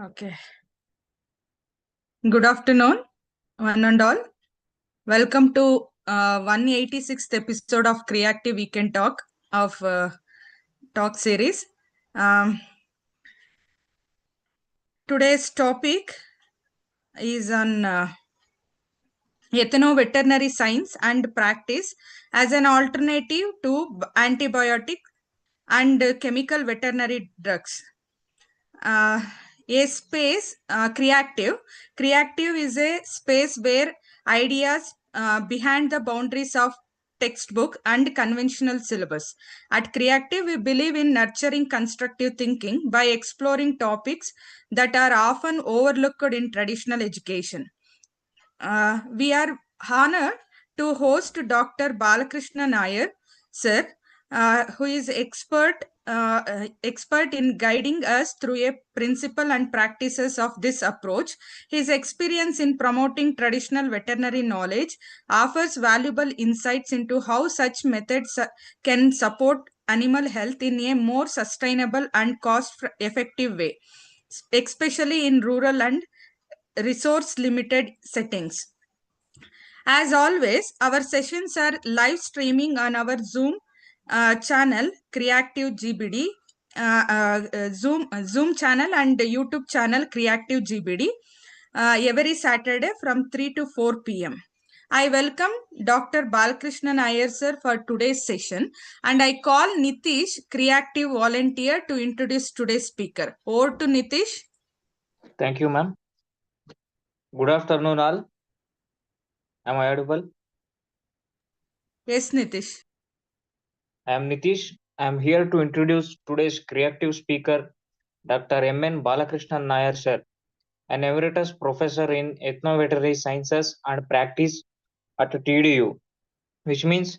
Okay. Good afternoon, one and all. Welcome to 186th episode of Creative Weekend Talk of Talk series. Today's topic is on ethno-veterinary science and practice as an alternative to antibiotic and chemical veterinary drugs. A space creative is a space where ideas behind the boundaries of textbook and conventional syllabus. At creative, we believe in nurturing constructive thinking by exploring topics that are often overlooked in traditional education. We are honored to host Dr. Balakrishna Nair, sir, who is expert in guiding us through a principle and practices of this approach. His experience in promoting traditional veterinary knowledge offers valuable insights into how such methods can support animal health in a more sustainable and cost-effective way, especially in rural and resource limited settings. As always, our sessions are live streaming on our Zoom channel, Creative GBD, Zoom channel and YouTube channel, Creative GBD, every Saturday from 3 to 4 p.m. I welcome Dr. Balakrishnan Iyer sir for today's session, and I call Nitish, Creative volunteer, to introduce today's speaker. Over to Nitish. Thank you, ma'am. Good afternoon, all. Am I audible? Yes, Nitish. I am Nitish. I am here to introduce today's creative speaker, Dr. M.N. Balakrishnan Nair, sir, an emeritus professor in ethno-veterinary sciences and practice at TDU, which means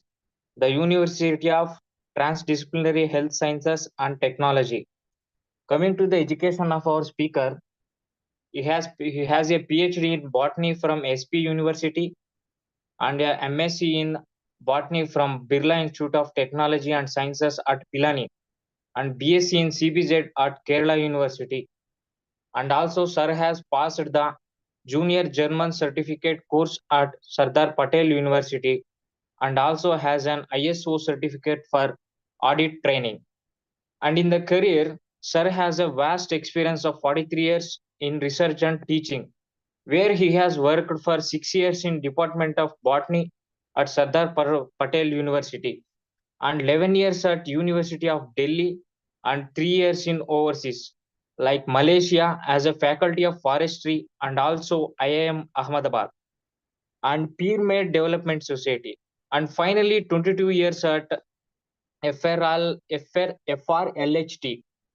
the University of Transdisciplinary Health Sciences and Technology. Coming to the education of our speaker, he has a PhD in botany from SP University and a MSc in botany from Birla Institute of Technology and Sciences at Pilani and BSc in CBZ at Kerala University. And also, Sir has passed the Junior German Certificate course at Sardar Patel University and also has an ISO certificate for audit training. And in the career, Sir has a vast experience of 43 years in research and teaching, where he has worked for 6 years in Department of Botany at Sardar Patel University and 11 years at University of Delhi and 3 years in overseas like Malaysia as a faculty of forestry and also IIM Ahmedabad and Peer Made Development Society, and finally 22 years at FRLHT,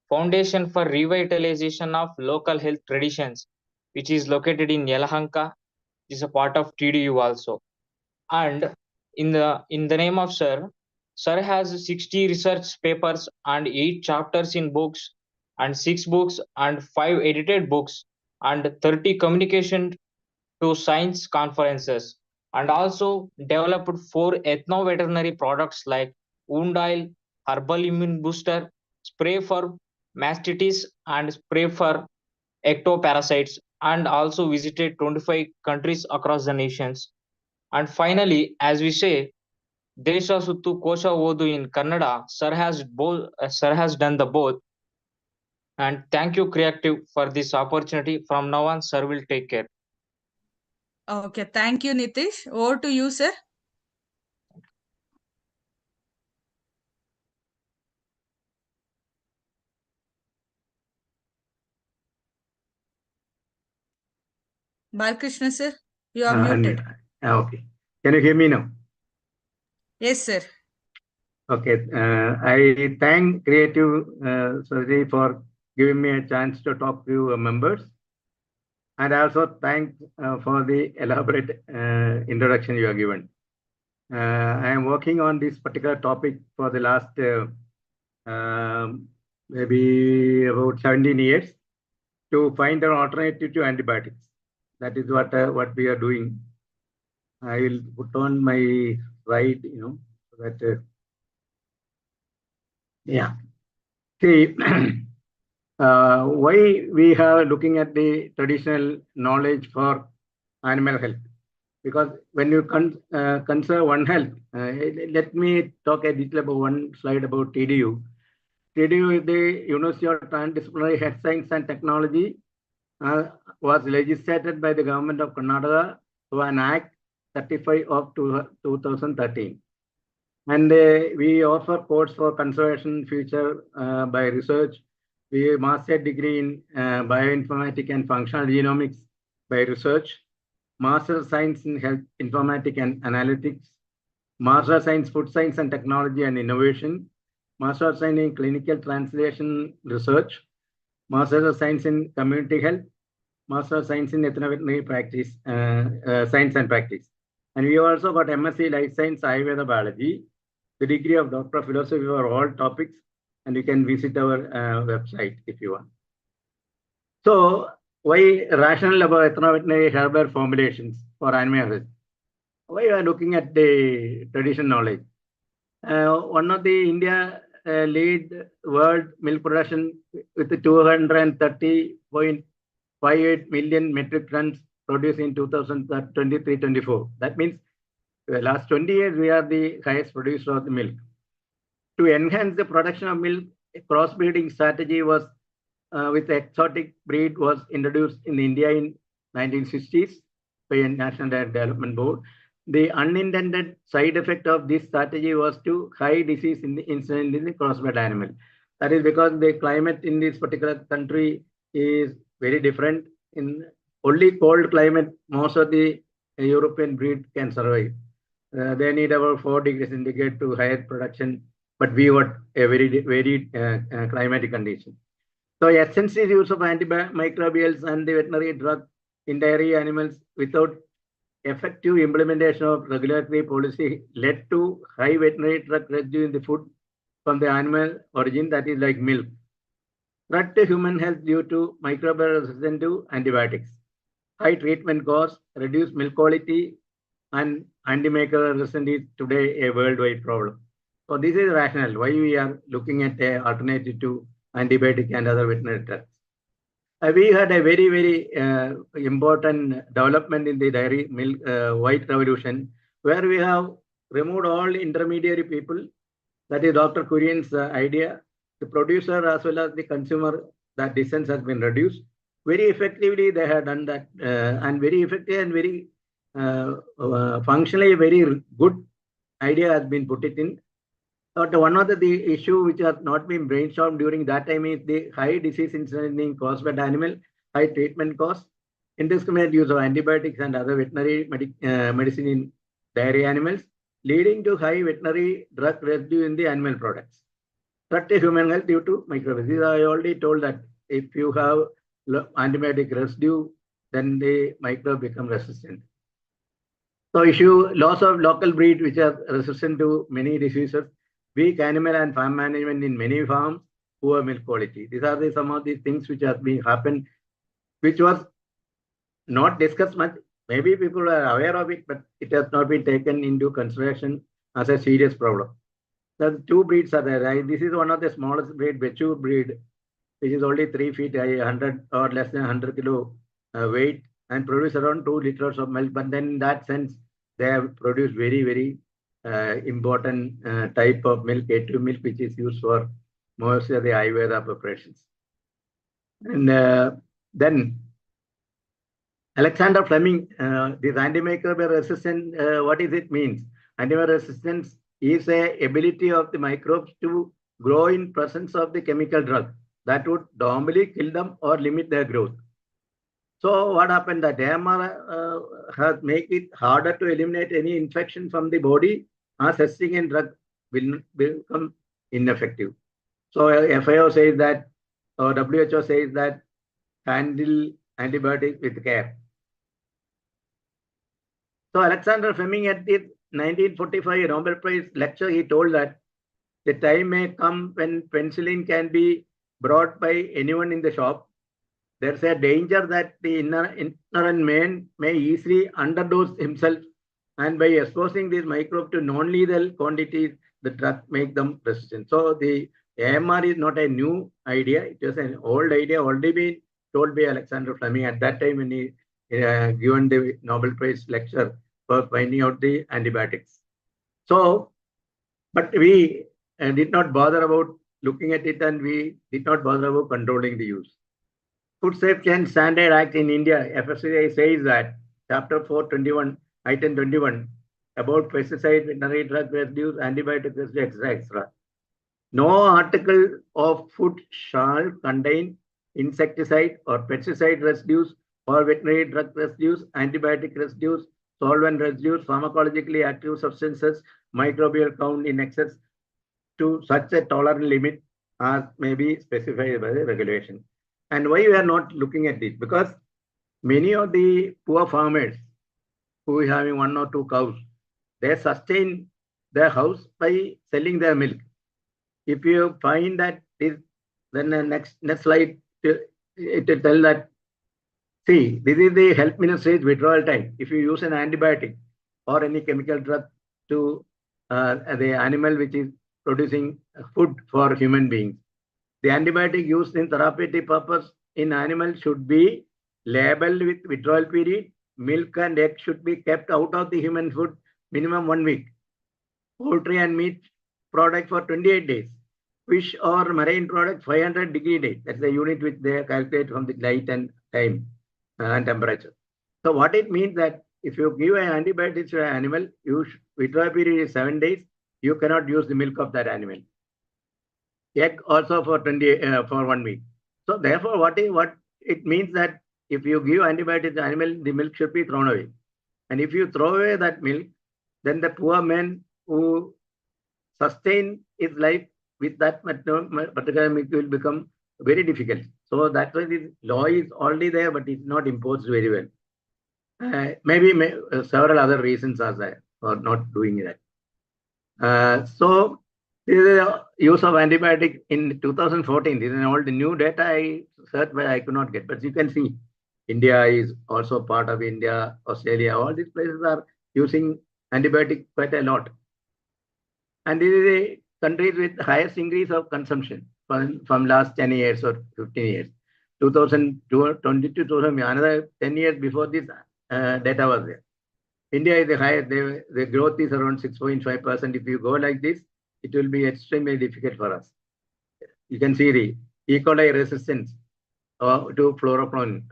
Foundation for Revitalization of Local Health Traditions, which is located in Yelahanka, is a part of TDU also. And in the name of Sir has 60 research papers and 8 chapters in books and 6 books and 5 edited books and 30 communication to science conferences, and also developed 4 ethno-veterinary products like wound oil, herbal immune booster, spray for mastitis and spray for ectoparasites, and also visited 25 countries across the nations. And finally, as we say, Desha Suttu Kosha Odu in Kannada, Sir has done the both. And thank you, Creative, for this opportunity. From now on, Sir will take care. Okay, thank you, Nitish. Over to you, sir. Balakrishna, sir, you are muted. Okay. Can you hear me now? Yes, sir. Okay. I thank Creative Society for giving me a chance to talk to your members. And I also thank for the elaborate introduction you have given. I am working on this particular topic for the last maybe about 17 years to find an alternative to antibiotics. That is what we are doing. I will put on my slide, so that yeah. See, why we are looking at the traditional knowledge for animal health? Because when you conserve one health, let me talk a little about one slide about TDU. TDU is the University of Transdisciplinary Health Science and Technology, was legislated by the government of Karnataka through an Act 35 of 2013. And we offer course for conservation future by research. We master degree in bioinformatics and functional genomics by research, master of science in health informatics and analytics, master of science food science and technology and innovation, master of science in clinical translation research, master of science in community health, master of science in ethno-veterinary practice, science and practice. And we also got MSc Life Science Ayurveda Biology, the degree of Doctor of Philosophy for all topics, and you can visit our website if you want. So, why rational about ethno-veterinary herbal formulations for animal health? Why are looking at the traditional knowledge? One of the India lead world milk production with 230.58 million metric tons produced in 2023-24. That means the last 20 years, we are the highest producer of the milk. To enhance the production of milk, a crossbreeding strategy was with exotic breed was introduced in India in 1960s by a National Development Board. The unintended side effect of this strategy was to high disease in the incidence in the crossbred animal. That is because the climate in this particular country is very different. In only cold climate, most of the European breed can survive. They need about 4 degrees centigrade to higher production, but we got a very climatic condition. So extensive use of antimicrobials and the veterinary drug in dairy animals without effective implementation of regulatory policy led to high veterinary drug residue in the food from the animal origin, that is like milk. Threat to human health due to microbial resistance to antibiotics. High treatment costs, reduced milk quality, and antimicrobial resistance is today a worldwide problem. So this is rational why we are looking at an alternative to antibiotic and other veterinary drugs. We had a very important development in the dairy milk white revolution, where we have removed all intermediary people. That is Dr. Kurian's idea. The producer as well as the consumer, that distance has been reduced. Very effectively, they have done that, and very effective and very functionally very good idea has been put it in. But one of the issue which has not been brainstormed during that time is the high disease incidence caused by animal, high treatment costs, indiscriminate use of antibiotics and other veterinary medicine in dairy animals, leading to high veterinary drug residue in the animal products. Threat to human health due to microbials. I already told that if you have antibiotic residue, then the microbe become resistant. So loss of local breed which are resistant to many diseases, weak animal and farm management in many farms, poor milk quality. These are some of the things which have been happened, which was not discussed much. Maybe people are aware of it, but it has not been taken into consideration as a serious problem. The 2 breeds are there. This is one of the smallest breed, Bechur breed, which is only 3 feet high, 100 or less than 100 kilo weight, and produce around 2 liters of milk. But then in that sense, they have produced very important type of milk, A2 milk, which is used for most of the Ayurveda preparations. And then Alexander Fleming, this antimicrobial resistance, what does it mean? Antimicrobial resistance is a ability of the microbes to grow in presence of the chemical drug that would normally kill them or limit their growth. So what happened? The AMR has make it harder to eliminate any infection from the body, as testing and drug will become ineffective. So FAO says that, or WHO says that, handle antibiotics with care. So Alexander Fleming at the 1945 Nobel Prize lecture, he told that the time may come when penicillin can be brought by anyone in the shop. There's a danger that the ignorant man may easily underdose himself, and by exposing these microbes to non-lethal quantities, the drug make them resistant. So the AMR is not a new idea. It is an old idea already been told by Alexander Fleming at that time when he given the Nobel Prize lecture for finding out the antibiotics. So, but we did not bother about looking at it, and we did not bother about controlling the use. Food Safety and Standard Act in India, FSSAI says that Chapter 421, Item 21, about pesticide, veterinary drug residues, antibiotic residues, etc., etc. No article of food shall contain insecticide or pesticide residues or veterinary drug residues, antibiotic residues, solvent residues, pharmacologically active substances, microbial count in excess to such a tolerant limit as may be specified by the regulation. And why we are not looking at this? Because many of the poor farmers who are having 1 or 2 cows, they sustain their house by selling their milk. If you find that is, then the next slide, it will tell that, see, this is the health minister's withdrawal time. If you use an antibiotic or any chemical drug to the animal which is producing food for human beings, the antibiotic used in therapeutic purpose in animals should be labeled with withdrawal period. Milk and egg should be kept out of the human food minimum 1 week. Poultry and meat product for 28 days. Fish or marine product 500-degree day. That's the unit which they calculate from the light and time and temperature. So what it means that if you give an antibiotic to an animal, withdrawal period is 7 days. You cannot use the milk of that animal. Egg also for 1 week. So therefore, what it means that if you give antibiotic to animal, the milk should be thrown away. And if you throw away that milk, then the poor man who sustain his life with that particular milk will become very difficult. So that's why this law is already there, but it's not imposed very well. Maybe several other reasons are there for not doing that. So this is the use of antibiotic in 2014. This is all the new data I searched, but I could not get. But you can see India is also part of India, Australia. All these places are using antibiotic quite a lot. And this is the countries with the highest increase of consumption from last 10 years or 15 years. 2022, 2000, another 10 years before this data was there. India is the highest. The growth is around 6.5%. If you go like this, it will be extremely difficult for us. You can see the E. coli resistance to fluoroquinones.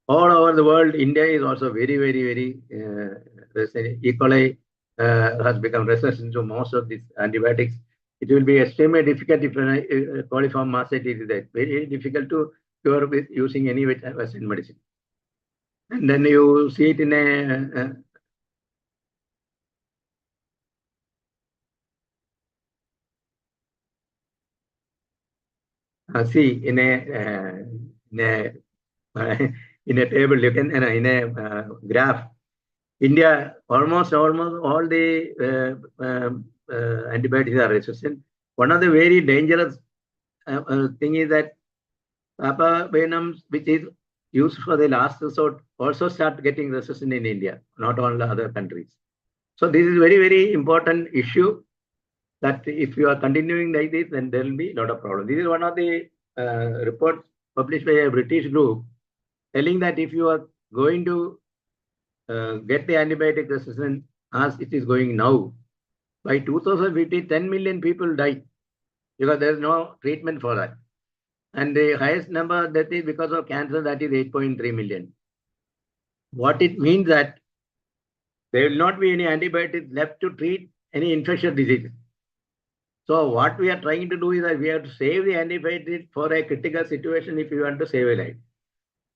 All over the world, India is also very, very, very E. coli has become resistant to most of these antibiotics. It will be extremely difficult if coliform mastitis is there. Very difficult to cure with using any Western medicine. And then you see it in a see in a in a table, you can in a graph. India almost all the antibiotics are resistant. One of the very dangerous thing is that papavenom, which is used for the last resort, also start getting resistant in India, not all the other countries. So this is very, very important issue that if you are continuing like this, then there will be a lot of problems. This is one of the reports published by a British group telling that if you are going to get the antibiotic resistance as it is going now, by 2050, 10 million people die because there is no treatment for that. And the highest number that is because of cancer, that is 8.3 million. What it means that there will not be any antibiotics left to treat any infectious diseases. So what we are trying to do is that we have to save the antibiotic for a critical situation if you want to save a life.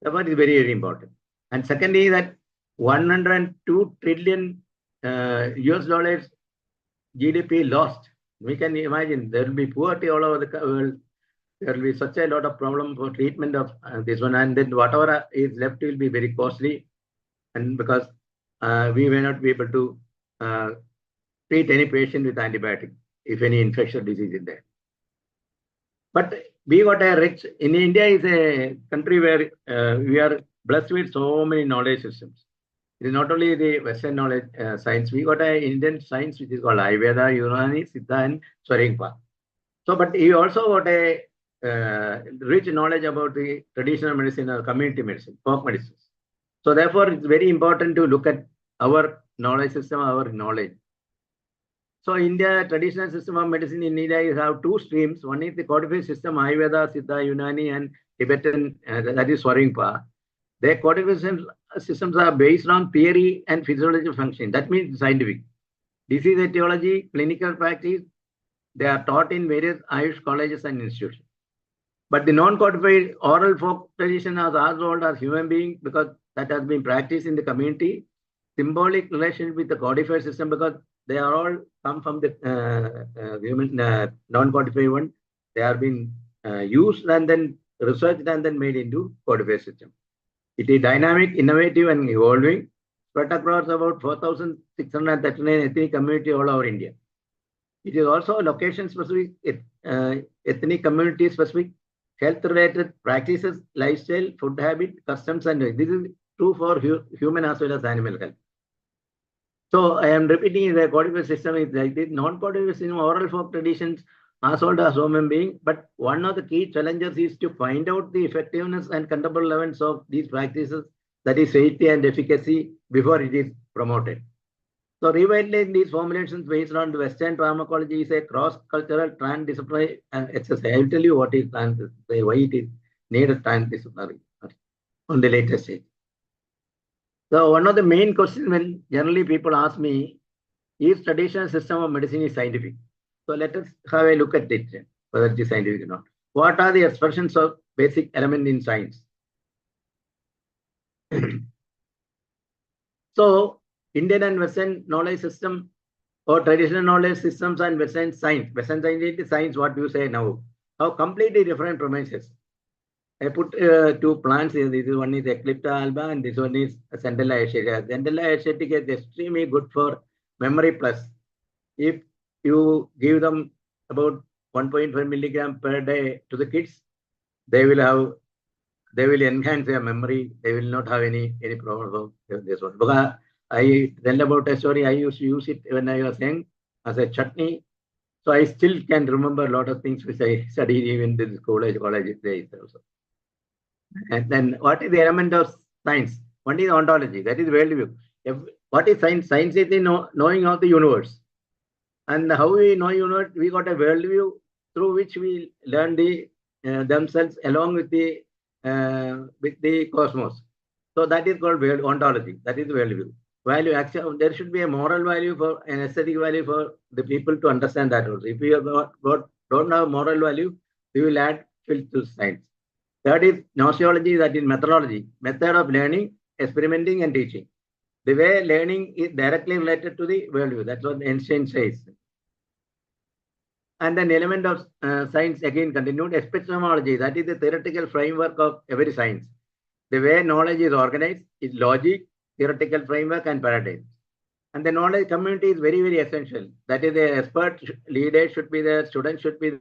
That is very, very important. And secondly, that 102 trillion US dollars GDP lost. We can imagine there will be poverty all over the world. There will be such a lot of problem for treatment of this one, and then whatever is left will be very costly, and because we may not be able to treat any patient with antibiotic if any infectious disease is there. But we got a rich in India is a country where we are blessed with so many knowledge systems. It is not only the Western knowledge science. We got a Indian science which is called Ayurveda, Unani, Siddha, and Swaringpa. So, but he also got a rich knowledge about the traditional medicine or community medicine, folk medicines. So, therefore, it's very important to look at our knowledge system, our knowledge. So, India traditional system of medicine in India is have two streams. One is the codified system, Ayurveda, Siddha, Unani, and Tibetan, that is Swaringpa. Their codification systems are based on theory and physiological function. That means scientific. Disease etiology, clinical practice, they are taught in various Ayush colleges and institutions. But the non-codified oral folk tradition is as old as human being because that has been practiced in the community. Symbolic relationship with the codified system because they are all come from the human non-codified one. They are being used and then researched and then made into codified system. It is dynamic, innovative, and evolving, spread across about 4,639 ethnic community all over India. It is also location-specific, ethnic community-specific, health-related practices, lifestyle, food habit, customs, and this is true for human as well as animal health. So I am repeating the codified system is like this. Non-codified system, oral folk traditions, as old as human being. But one of the key challenges is to find out the effectiveness and contemporary levels of these practices, that is safety and efficacy, before it is promoted. So revitalizing these formulations based on the Western pharmacology is a cross-cultural transdisciplinary exercise. I will tell you what is transdisciplinary, why it is needed transdisciplinary on the later stage. So one of the main questions when generally people ask me is traditional system of medicine is scientific. So let us have a look at it, whether it is scientific or not. What are the expressions of basic element in science? So Indian and Western knowledge system or traditional knowledge systems and Western science. Western science is science, what you say now. Have completely different premises. I put two plants here. This one is Eclipta alba and this one is Centella asiatica. Centella asiatica is extremely good for memory plus. If you give them about 1.5 milligram per day to the kids, they will enhance their memory. They will not have any problem of this one. Because I tell about a story. I used to use it when I was young as a chutney. So I still can remember a lot of things which I studied even in the college days also. And then what is the element of science? One is ontology, that is worldview. What is science? Science is the knowing of the universe. And how we know universe, we got a worldview through which we learn the themselves along with the cosmos. So that is called ontology. That is worldview. Value actually there should be a moral value for an aesthetic value for the people to understand that also. If we have don't have moral value, we will add filth to science. Third is gnoseology, that is methodology, method of learning, experimenting, and teaching. The way learning is directly related to the worldview. That's what Einstein says. And then element of science again continued, epistemology, that is the theoretical framework of every science. The way knowledge is organized is logic, theoretical framework, and paradigm. And the knowledge community is very, very essential. That is, the expert leader should be there, students should be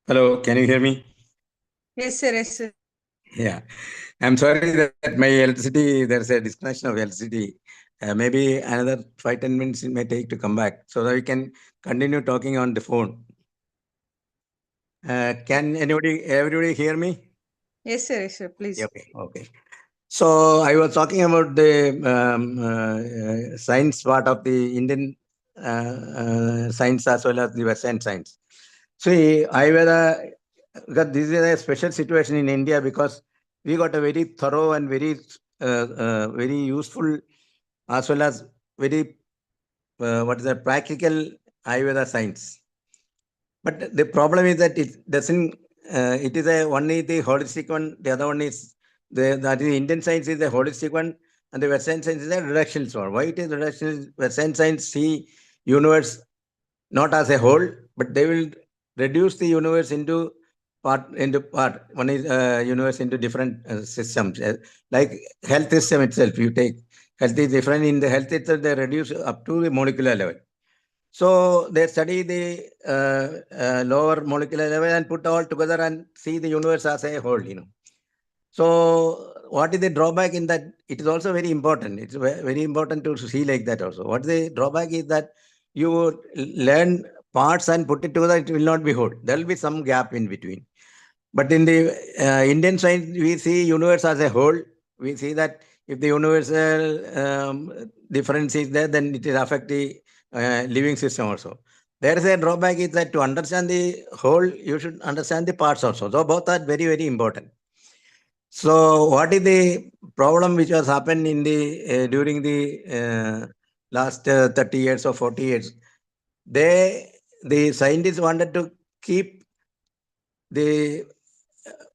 Hello, can you hear me? Yes, sir. Yes, sir. Yeah. I'm sorry that my electricity, there's a disconnection of electricity. Maybe another 5-10 minutes it may take to come back so that we can continue talking on the phone. Can everybody hear me? Yes, sir. Yes, sir. Please. Okay. So I was talking about the science part of the Indian science as well as the Western science. See, because this is a special situation in India because we got a very thorough and very useful as well as very practical Ayurveda science. But the problem is that it doesn't. It is one is the holistic one, the other one is that is Indian science is the holistic one, and the Western science is a reductionist one. Why it is reductionist? Western science see universe not as a whole, but they will reduce the universe into part. One is universe into different systems, like health system itself. You take health is different in the health itself. They reduce up to the molecular level. So they study the lower molecular level and put all together and see the universe as a whole. So what is the drawback in that? It is also very important. It's very important to see like that also. What the drawback is that you learn parts and put it together, it will not be whole. There will be some gap in between. But in the Indian science, we see universe as a whole. We see that if the universal difference is there, then it will affect the living system also. There is a drawback is that to understand the whole, you should understand the parts also. So both are very, very important. So what is the problem which was happened in the during the last 30 years or 40 years? The scientists wanted to keep the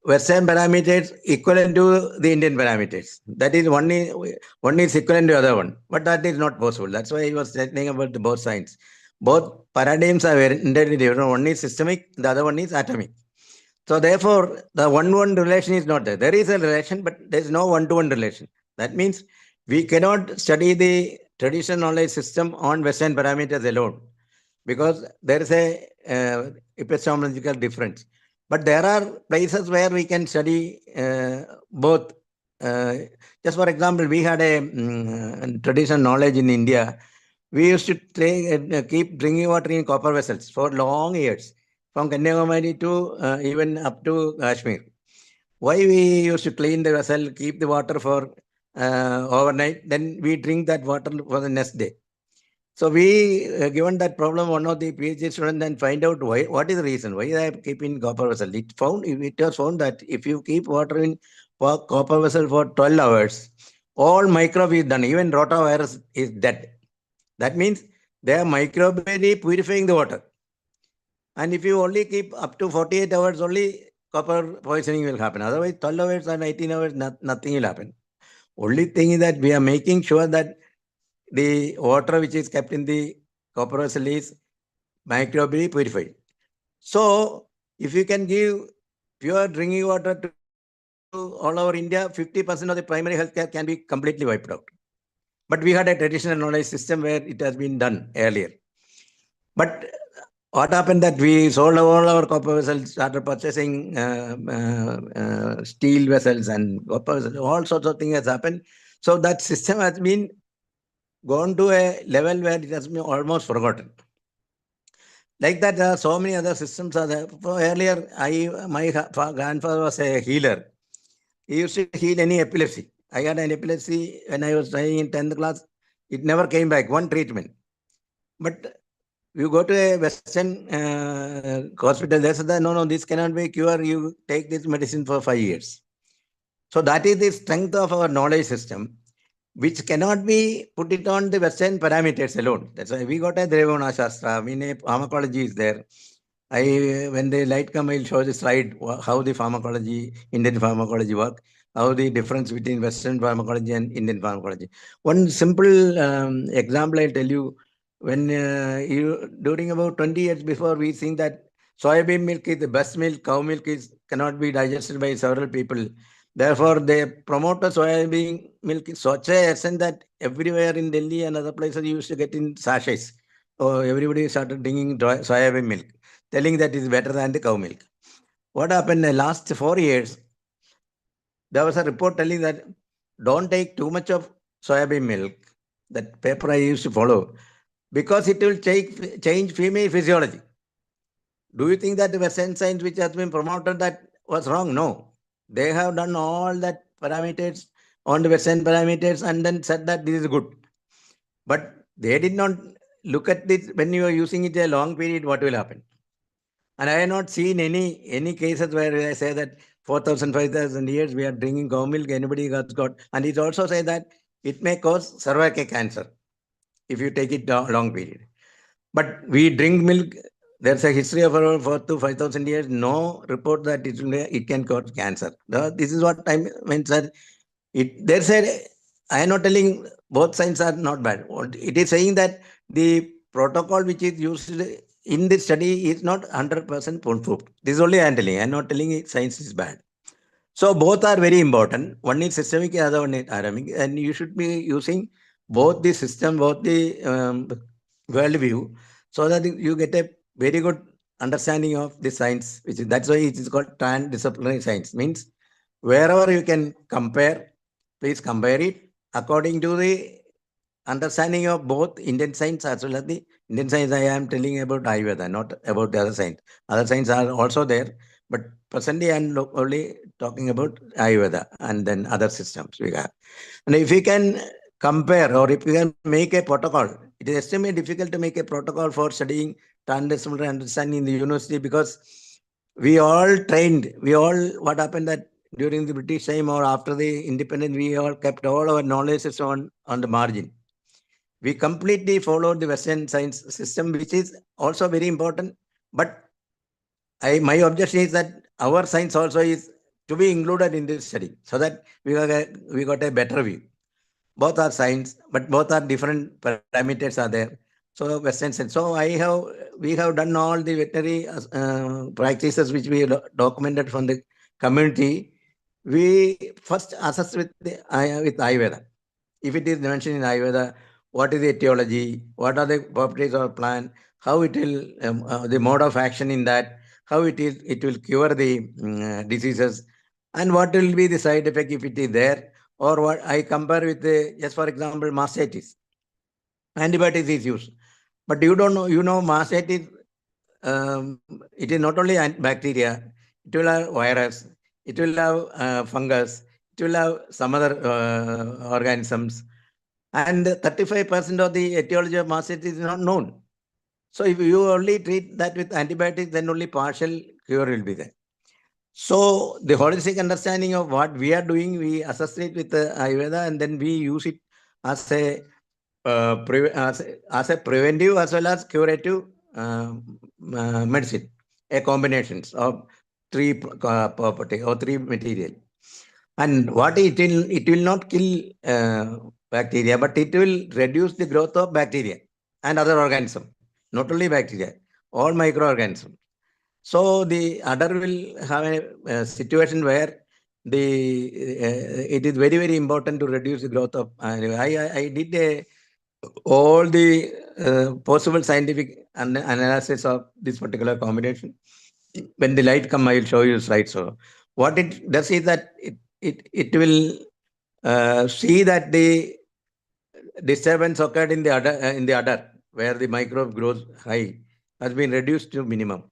Western parameters equivalent to the Indian parameters. That is one is equivalent to the other one, but that is not possible. That's why I was saying about the both science. Both paradigms are entirely different. One is systemic, the other one is atomic. So therefore, the one-one relation is not there. There is a relation, but there is no one-to-one relation. That means we cannot study the traditional knowledge system on Western parameters alone because there is a epistemological difference. But there are places where we can study both. Just for example, we had a traditional knowledge in India. We used to keep drinking water in copper vessels for long years, from Kanyakumari to even up to Kashmir. Why we used to clean the vessel, keep the water for overnight, then we drink that water for the next day. So we, given that problem, one of the PhD students then find out what is the reason, why they are keeping copper vessel. It was found that if you keep water in copper vessel for 12 hours, all microbe is done, even rotavirus is dead. That means they are microbially purifying the water. And if you only keep up to 48 hours, only copper poisoning will happen. Otherwise, 12 hours and 18 hours, nothing will happen. Only thing is that we are making sure that the water which is kept in the copper vessel is microbially purified. So, if you can give pure drinking water to all over India, 50% of the primary healthcare can be completely wiped out. But we had a traditional knowledge system where it has been done earlier. But what happened that we sold all our copper vessels, started purchasing steel vessels and copper vessels, all sorts of things has happened. So that system has been gone to a level where it has been almost forgotten. Like that, there are so many other systems are there. Earlier, my grandfather was a healer. He used to heal any epilepsy. I had an epilepsy when I was studying in 10th class. It never came back, one treatment. But you go to a Western hospital, they said that no, this cannot be cured. You take this medicine for 5 years. So that is the strength of our knowledge system, which cannot be put it on the Western parameters alone. That's why we got a Drevana Shastra. I mean, pharmacology is there. When the light come, I'll show the slide how the pharmacology, Indian pharmacology work, how the difference between Western pharmacology and Indian pharmacology. One simple example I'll tell you. When during about 20 years before, we think that soybean milk is the best milk, cow milk cannot be digested by several people. Therefore, they promote the soybean milk in such a extent that everywhere in Delhi and other places you used to get in sachets. So everybody started drinking soybean milk, telling that it's better than the cow milk. what happened in the last 4 years, there was a report telling that don't take too much of soybean milk. That paper I used to follow, because it will change female physiology. Do you think that the Western science which has been promoted that was wrong? No. They have done all that parameters on the Western parameters and then said that this is good. But they did not look at this when you are using it a long period, what will happen. And I have not seen any cases where I say that 4,000, 5,000 years we are drinking cow milk, anybody has got. And it also say that it may cause cervical cancer if you take it long period. But we drink milk. There's a history of around 4 to 5,000 years. No report that it can cause cancer. This is what I mean, sir. There's a. I am not telling both sides are not bad. It is saying that the protocol which is used in this study is not 100% foolproof. This is only I am telling. I am not telling science is bad. So both are very important. One is systemic, the other one is dynamic, and you should be using both the system, both the worldview, so that you get a very good understanding of the science. That's why it is called transdisciplinary science. Means wherever you can compare, please compare it according to the understanding of both Indian science as well as the Indian science. I am telling about Ayurveda, not about the other science. Other science are also there, but presently I am only talking about Ayurveda and then other systems we have. And if we can compare or if we can make a protocol, it is extremely difficult to make a protocol for studying transdisciplinary understanding in the university because we all trained, what happened that during the British time or after the independence, we all kept all our knowledge on the margin. We completely followed the Western science system, which is also very important. But my objection is that our science also is to be included in this study so that we got a better view. Both are science, but both are different parameters are there. So Western science. So we have done all the veterinary practices which we documented from the community. We first assess with Ayurveda. If it is mentioned in Ayurveda, what is the etiology, what are the properties of plant, how it will, the mode of action in that, how it will cure the diseases, and what will be the side effect if it is there, or what I compare with just for example, mastitis. Antibiotics is used, but you don't know, mastitis, it is not only bacteria, it will have virus, it will have fungus, it will have some other organisms, and 35% of the etiology of mastitis is not known. So if you only treat that with antibiotics, then only partial cure will be there. So the holistic understanding of what we are doing, we associate with Ayurveda, and then we use it as a preventive as well as curative medicine, a combinations of three property or three material. And what it will not kill bacteria, but it will reduce the growth of bacteria and other organisms, not only bacteria, all microorganisms. So the udder will have a situation where it is very, very important to reduce the growth of. I did all the possible scientific analysis of this particular combination. When the light come, I will show you slide. So what it does is that it will see that the disturbance occurred in the udder where the microbe grows high has been reduced to minimum.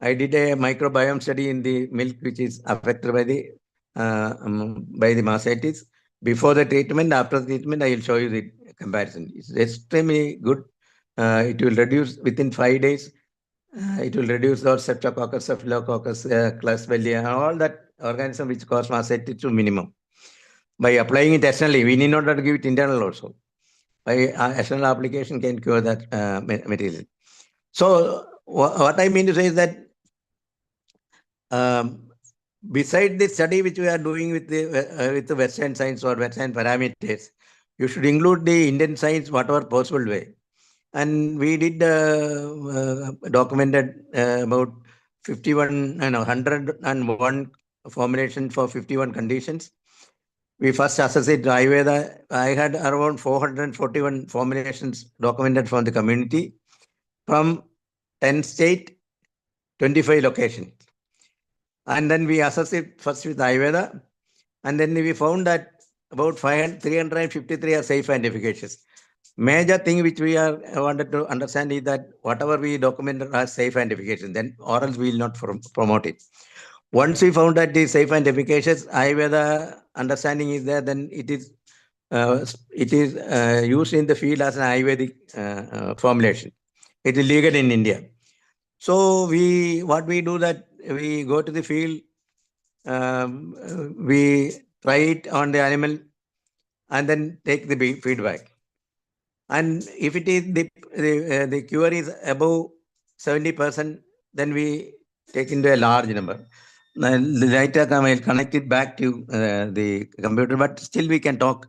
I did a microbiome study in the milk which is affected by the mastitis. Before the treatment, after the treatment, I will show you the comparison. It's extremely good. It will reduce within 5 days. It will reduce our Streptococcus, Staphylococcus, Klebsiella, all that organism which cause mastitis to minimum. By applying it externally, we need not to give it internal also. By external application can cure that material. So what I mean to say is that beside the study which we are doing with the Western science or Western parameters, you should include the Indian science whatever possible way. And we did documented about 101 formulation for 51 conditions. We first assessed Ayurveda. I had around 441 formulations documented from the community from 10 states, 25 locations. And then we assessed it first with Ayurveda. And then we found that about 353 are safe and efficacious. Major thing which we are wanted to understand is that whatever we documented as safe and efficacious, then or else we will not promote it. Once we found that it is safe and efficacious, Ayurveda understanding is there, then it is used in the field as an Ayurvedic formulation. It is legal in India. So what we do that we go to the field, we try it on the animal, and then take the feedback. And if it is the cure is above 70%, then we take into a large number. And later I will connect it back to the computer, but still we can talk.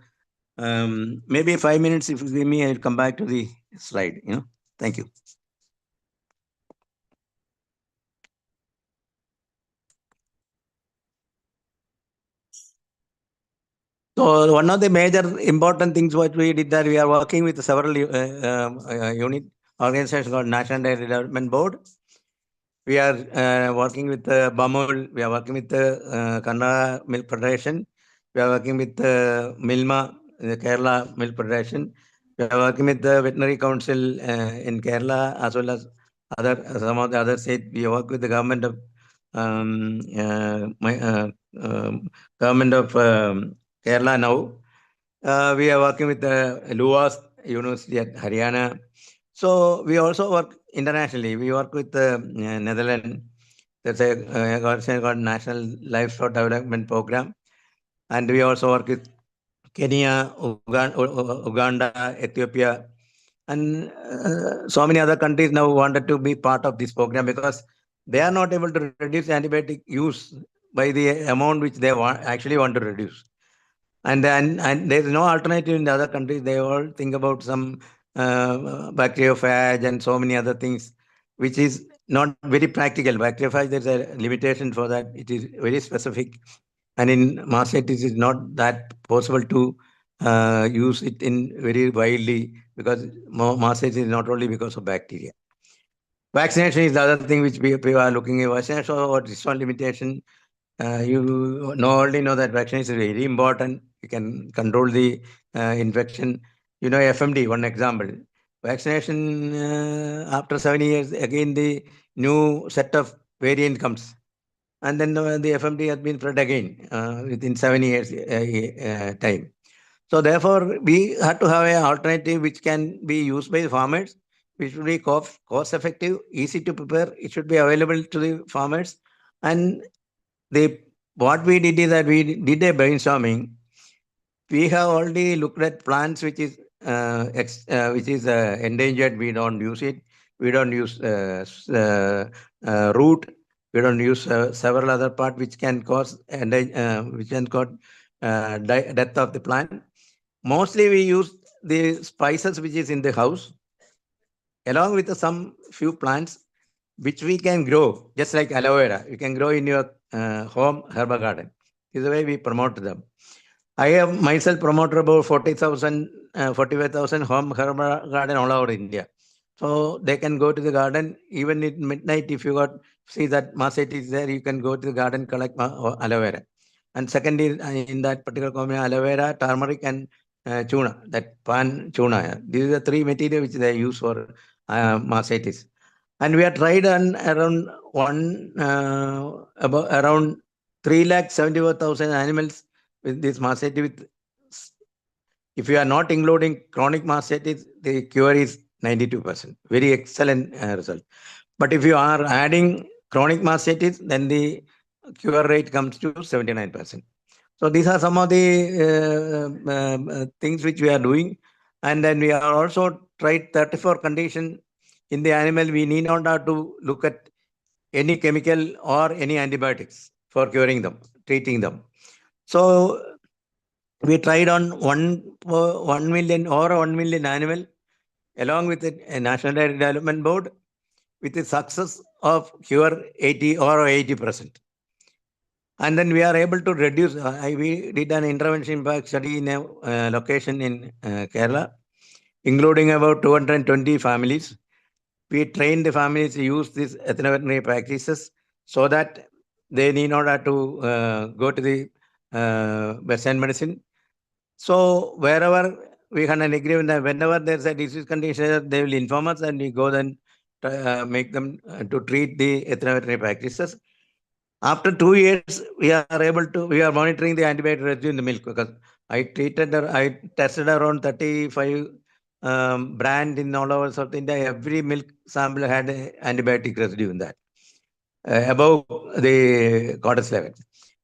Maybe 5 minutes, if you give me, I'll come back to the slide. Thank you. So one of the major important things what we did that we are working with several unit organizations called National Dairy Development Board. We are working with BAMUL. We are working with the Kannada Milk Federation. We are working with Milma, the Kerala Milk Federation. We are working with the Veterinary Council in Kerala as well as some of the other states. We work with the government of government of Kerala now. We are working with the Luas University at Haryana. So we also work internationally. We work with the Netherlands. There's a organization called National Livestock Development Program. And we also work with Kenya, Uganda, Ethiopia, and so many other countries now wanted to be part of this program because they are not able to reduce antibiotic use by the amount which they actually want to reduce. And there's no alternative in the other countries. They all think about some bacteriophage and so many other things, which is not very practical. Bacteriophage, there's a limitation for that. It is very specific. And in mastitis, it is not that possible to use it in very widely because mastitis is not only because of bacteria. Vaccination is the other thing which we are looking at. Vaccination or distance limitation. You already know that vaccination is very important. You can control the infection. FMD, one example. Vaccination after 7 years, again the new set of variant comes. And then the FMD has been spread again within 7 years time. So therefore, we had to have an alternative which can be used by the farmers, which should be cost effective, easy to prepare. It should be available to the farmers. And what we did is that we did a brainstorming. We have already looked at plants which is endangered. We don't use it. We don't use root. We don't use several other parts which can cause death of the plant. Mostly we use the spices which is in the house, along with some few plants which we can grow, just like aloe vera. You can grow in your home herbal garden. This is the way we promote them. I have myself promoted about 45,000 home herbal garden all over India. So they can go to the garden even at midnight. If you see that mastitis is there, you can go to the garden, collect aloe vera. And second is in that particular combination, aloe vera, turmeric, and tuna, that pan tuna. These are the three materials which they use for mastitis. And we have tried on around around 374,000 animals with this mastitis. If you are not including chronic mastitis, the cure is 92%. Very excellent result. But if you are adding chronic mastitis, then the cure rate comes to 79%. So these are some of the things which we are doing. And then we are also tried 34 conditions in the animal. We need not have to look at any chemical or any antibiotics for curing them, treating them. So we tried on 1 million animal along with a National Dairy Development Board with the success of cure 80%. And then we are able to reduce. We did an intervention impact study in a location in Kerala, including about 220 families. We trained the families to use these ethno-veterinary practices so that they need not have to go to the Western medicine. So wherever we can agree with that, whenever there's a disease condition, they will inform us and we go then make them to treat the ethno-veterinary practices. After 2 years, we are monitoring the antibiotic residue in the milk because I tested around 35 brand in all over South India. Every milk sample had antibiotic residue in that, above the Cordis level.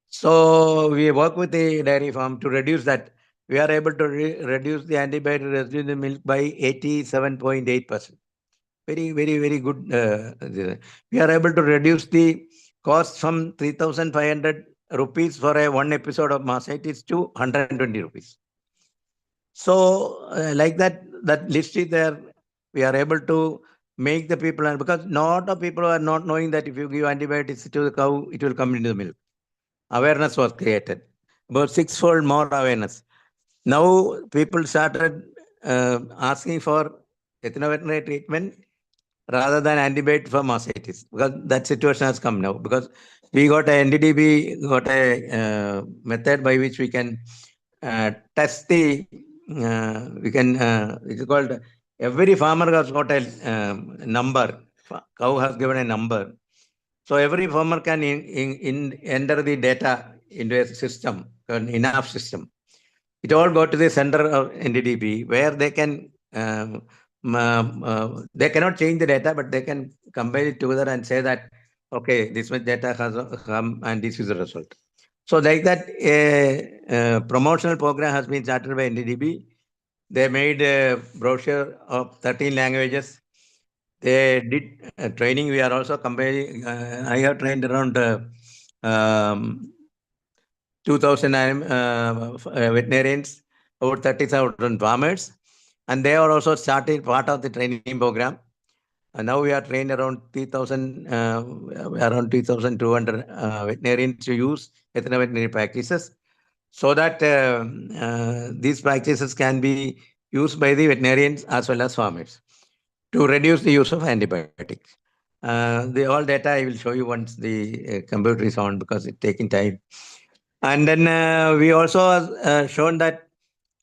So we work with the dairy farm to reduce that. We are able to reduce the antibiotic residue in the milk by 87.8%. Very, very, very good. We are able to reduce the cost from 3,500 rupees for a one episode of mastitis to 120 rupees. So like that list is there. We are able to make the people, because lot of people are not knowing that if you give antibiotics to the cow, it will come into the milk. Awareness was created, about sixfold more awareness. Now people started asking for ethno-veterinary treatment rather than antibiotic for mastitis, because that situation has come now. Because we got a NDDB, got a method by which we can test the, it is called, every farmer has got a number. Cow has given a number. So every farmer can enter the data into a system, an enough system. It all go to the center of NDDB where they can, they cannot change the data, but they can combine it together and say that, okay, this much data has come and this is the result. So like that, a promotional program has been started by NDDB. They made a brochure of 13 languages. They did training. We are also comparing. I have trained around 2,000 veterinarians, over 30,000 farmers, and they are also started part of the training program. And now we are trained around 3,000, around 3,200 veterinarians to use ethno-veterinary practices, so that these practices can be used by the veterinarians as well as farmers to reduce the use of antibiotics. The all data I will show you once the computer is on, because it's taking time. And then we also shown that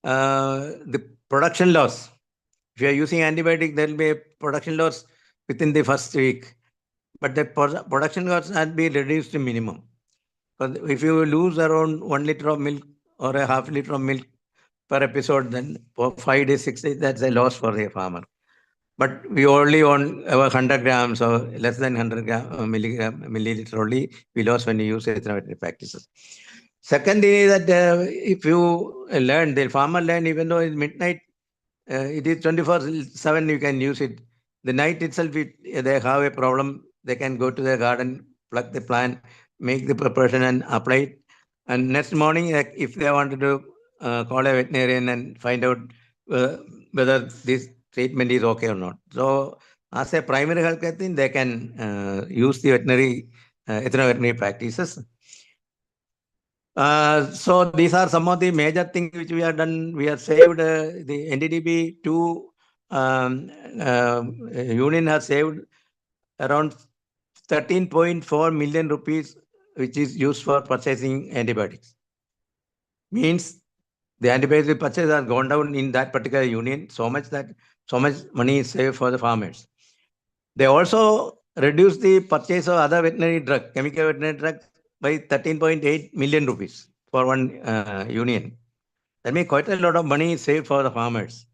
the production loss. If you are using antibiotic, there will be a production loss within the first week. But the production loss has been reduced to minimum. Because if you lose around 1 liter of milk or a half liter of milk per episode, then for 5 days, 6 days, that's a loss for the farmer. But we only want 100 grams or less than 100 milliliter only we lost when you use ethno-veterinary practices. Second thing is that if you learn, the farmer learn, even though it's midnight, it is 24/7, you can use it. The night itself, they have a problem, they can go to their garden, pluck the plant, make the preparation and apply it. And next morning, if they wanted to call a veterinarian and find out whether this treatment is okay or not. So as a primary healthcare thing, they can use the ethno-veterinary practices. So these are some of the major things which we have done. We have saved the NDDB 2 union has saved around 13.4 million rupees, which is used for purchasing antibiotics. Means the antibiotic purchase has gone down in that particular union so much that so much money is saved for the farmers. They also reduced the purchase of other veterinary drug, chemical veterinary drug, by 13.8 million rupees for one union. That means quite a lot of money is saved for the farmers.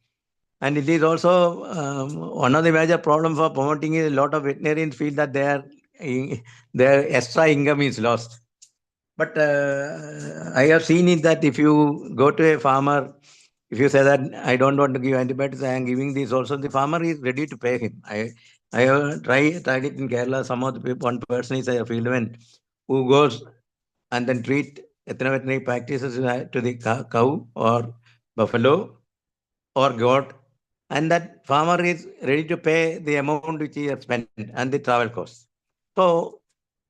And it is also one of the major problems for promoting is a lot of veterinarians feel that their extra income is lost. But I have seen it that if you go to a farmer, if you say that I don't want to give antibiotics, I am giving this also, the farmer is ready to pay him. I have tried it in Kerala. Some of the people, one person is a fieldman who goes and then treat ethno-veterinary practices to the cow or buffalo or goat, and that farmer is ready to pay the amount which he has spent and the travel costs. So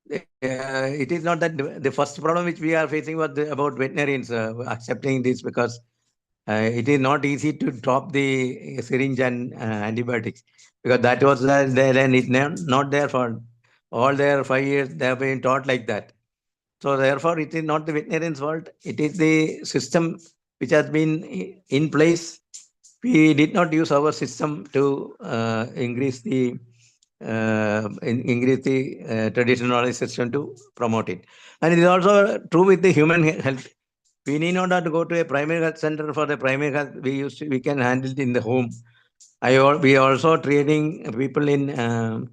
it is not that the first problem which we are facing was about veterinarians accepting this, because it is not easy to drop the syringe and antibiotics, because that was there and it's not there for all their 5 years. They have been taught like that. So therefore, it is not the veterinarian's fault. It is the system which has been in place. We did not use our system to increase the traditional knowledge system to promote it. And it is also true with the human health. We need not have to go to a primary health center for the primary health. We can handle it in the home. We also training people in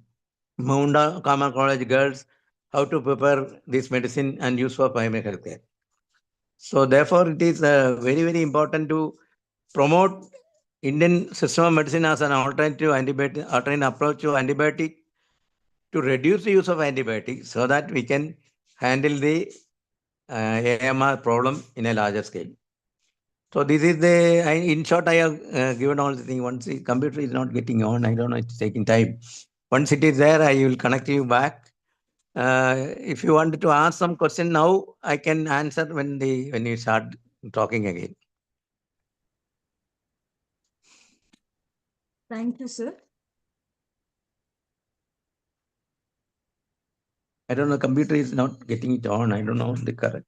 Munda Common College girls how to prepare this medicine and use for primary health care. So therefore, it is very, very important to promote Indian system of medicine as an alternative antibiotic, alternate approach to antibiotic to reduce the use of antibiotics so that we can handle the AMR problem in a larger scale. So this is in short, I have given all the thing. Once the computer is not getting on, I don't know, it's taking time. Once it is there, I will connect you back. If you wanted to ask some question now, I can answer when you start talking again. Thank you, sir. I don't know, computer is not getting it on. I don't know the correct.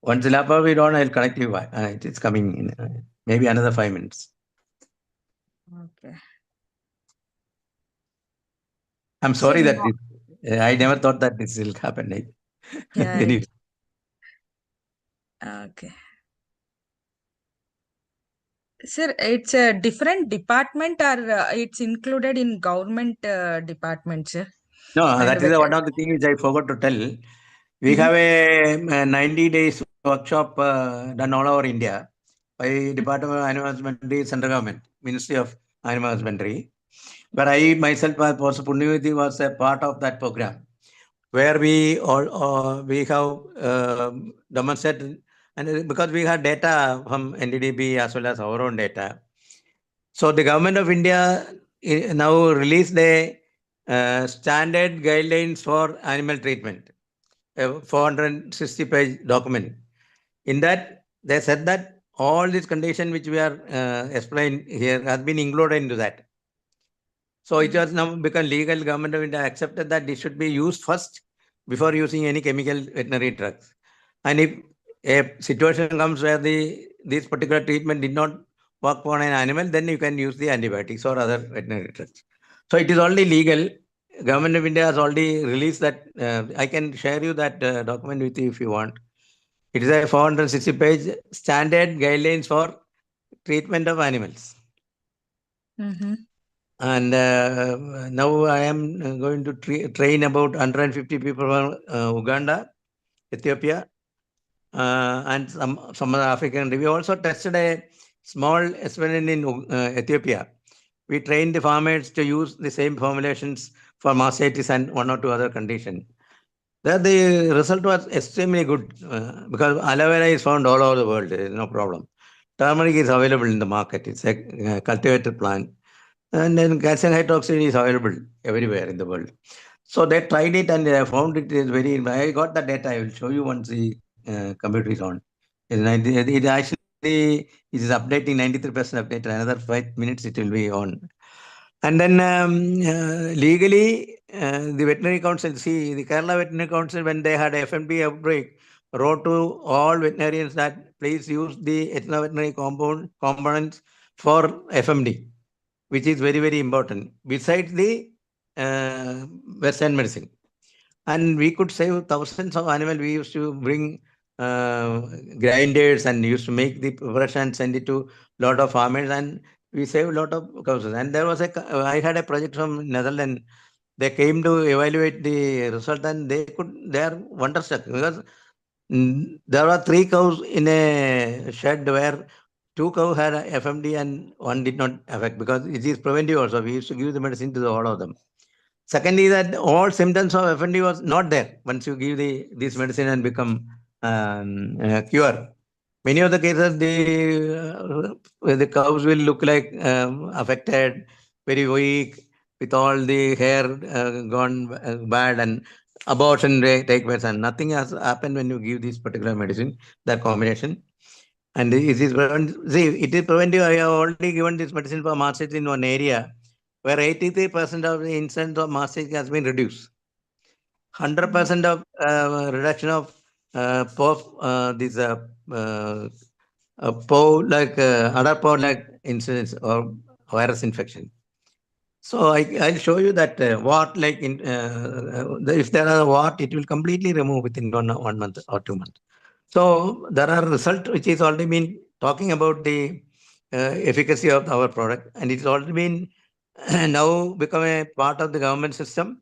Once the laptop is on, I'll connect you back. It is coming in maybe another 5 minutes. Okay. I'm So sorry that now, I never thought that this will happen. yeah, Anyway. okay. Sir, it's a different department or it's included in government department, sir? No, And that is one of the things which I forgot to tell. We have a 90 days workshop done all over India by Department of Animal Husbandry, Central Government, Ministry of Animal Husbandry, where I myself was Punyavati was a part of that program, where we have demonstrated, and because we have data from NDDB as well as our own data. So the government of India now released the standard guidelines for animal treatment, a 460-page document. In that, they said that all these conditions which we are explained here has been included into that. So it has now become legal. Government of India accepted that this should be used first before using any chemical veterinary drugs. And if a situation comes where this particular treatment did not work on an animal, then you can use the antibiotics or other veterinary drugs. So it is already legal. Government of India has already released that. I can share you that document with you if you want. It is a 460-page standard guidelines for treatment of animals. And now I am going to train about 150 people from Uganda, Ethiopia, and some other African country. We also tested a small experiment in Ethiopia. We trained the farmers to use the same formulations for mastitis and one or two other conditions. There the result was extremely good because aloe vera is found all over the world. There is no problem. Turmeric is available in the market. It's a cultivated plant. And then calcium hydroxide is available everywhere in the world. So they tried it and they found it is very. I got the data. I will show you once the computer is on. It actually is updating 93% update. Another 5 minutes it will be on. And then legally, the veterinary council, the Kerala Veterinary Council, when they had FMD outbreak, wrote to all veterinarians that please use the ethno-veterinary components for FMD, which is very, very important, besides the Western medicine. And we could save thousands of animals. We used to bring grinders and used to make the preparation and send it to a lot of farmers, and we saved a lot of cows. And there was I had a project from Netherlands. They came to evaluate the result, and they are wonderstruck because there were 3 cows in a shed where 2 cows had FMD and 1 did not affect because it is preventive also. We used to give the medicine to all of them. Secondly, that all symptoms of FND was not there once you give this medicine and become cure. Many of the cases, the cows will look like affected, very weak, with all the hair gone bad, and abortion take place, and nothing has happened when you give this particular medicine, that combination. And it is preventive. See, it is preventive. I have already given this medicine for mastitis in one area. where 83% of the incidence of mastitis has been reduced. 100% of reduction of this other like incidence or virus infection. So I'll show you that what if there are what, it will completely remove within 1 month or 2 months. So there are results which is already been talking about the efficacy of our product, and it's already been now become a part of the government system.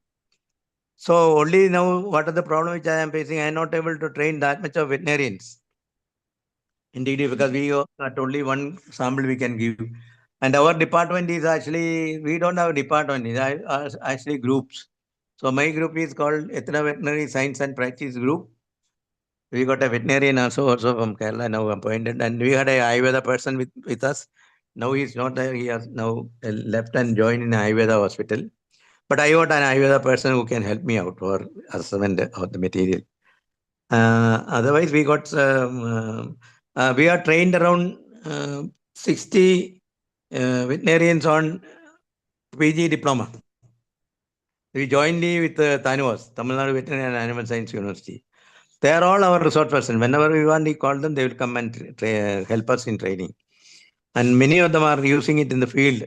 So only now, what are the problem which I am facing? I am not able to train that much of veterinarians. Indeed, because we got only one sample we can give. And our department is actually, we don't have a department, it's actually groups. So my group is called Ethno-veterinary Science and Practice Group. We got a veterinarian also from Kerala now appointed, and we had a Ayurveda person with us. Now he's not there, he has now left and joined in Ayurveda hospital. But I got an Ayurveda person who can help me out for assessment of the material. Otherwise, we got we are trained around 60 veterinarians on PG diploma. We joined with Tanuvas, Tamil Nadu Veterinary and Animal Science University. They are all our resource persons. Whenever we want, we call them, they will come and help us in training. And many of them are using it in the field.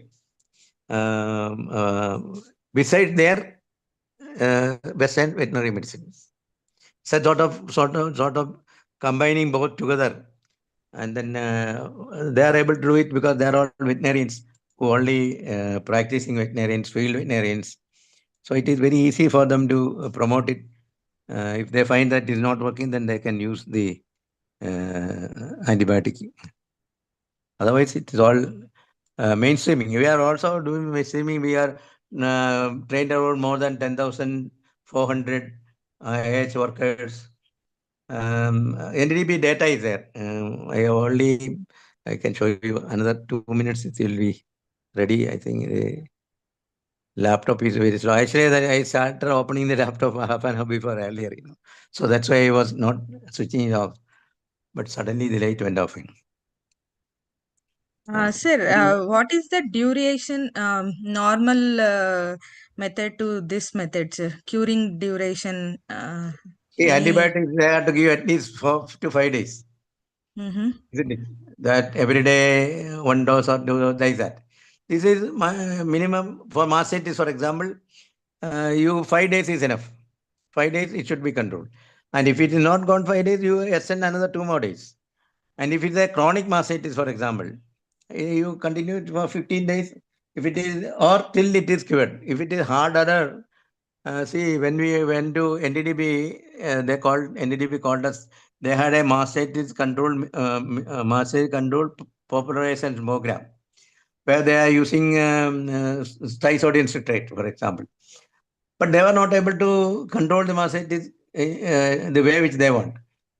Besides their Western veterinary medicine. So sort of combining both together. And then they are able to do it because they are all veterinarians who only practicing veterinarians, field veterinarians. So it is very easy for them to promote it. If they find that it is not working, then they can use the antibiotic. Otherwise, it is all mainstreaming. We are also doing mainstreaming. We are trained around more than 10,400 AH workers. NDDB data is there. I can show you another 2 minutes. It will be ready. I think the laptop is very slow. Actually, I started opening the laptop half an hour before earlier. So that's why I was not switching it off. But suddenly the light went off. Sir, what is the duration normal method to this method, sir? Curing duration? See, Any? antibiotics they have to give at least 4 to 5 days. Isn't it? That every day 1 dose or 2 dose like that. This is my minimum for mastitis, for example. You 5 days is enough. 5 days it should be controlled. And if it is not gone 5 days, you extend another 2 more days. And if it's a chronic mastitis, for example, you continue it for 15 days. If it is, or till it is cured. If it is hard other, see, when we went to NDDB, NDDB called us. They had a mastitis control popularization program, where they are using sodium citrate, for example. But they were not able to control the mastitis the way which they want.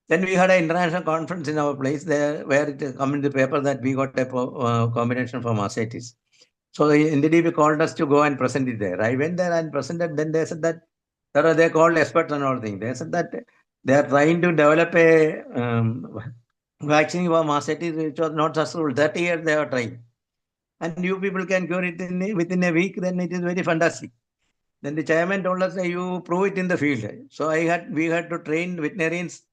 Then we had an international conference in our place there, where it come in the paper that we got a combination for mastitis. So the NDDB called us to go and present it there. I went there and presented. Then they said that they called experts and all things. They said that they are trying to develop a vaccine for mastitis, which was not successful. 30 years they are trying. And you people can cure it within a week, then it is very fantastic. Then the chairman told us, you prove it in the field. So we had to train veterinarians